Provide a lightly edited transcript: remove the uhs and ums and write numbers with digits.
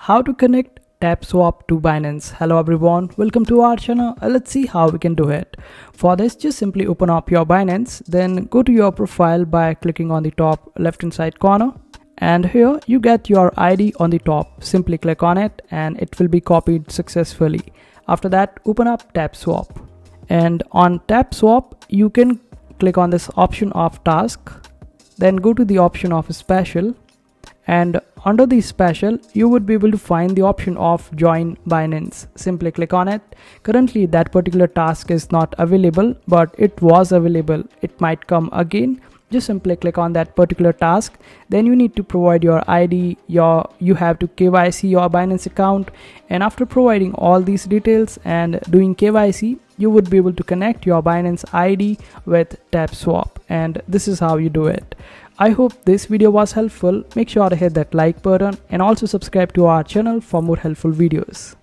How to connect TapSwap to Binance. Hello everyone, welcome to our channel. Let's see how we can do it. For this, just simply open up your Binance, then go to your profile by clicking on the top left hand side corner, and here you get your ID on the top. Simply click on it and it will be copied successfully. After that, open up TapSwap, and on TapSwap you can click on this option of task, then go to the option of special, and under the special you would be able to find the option of join Binance. Simply click on it. Currently that particular task is not available, but it was available. It might come again. Just simply click on that particular task. Then you need to provide your ID, you have to KYC your Binance account, and after providing all these details and doing KYC, you would be able to connect your Binance ID with TapSwap, and this is how you do it. I hope this video was helpful. Make sure to hit that like button and also subscribe to our channel for more helpful videos.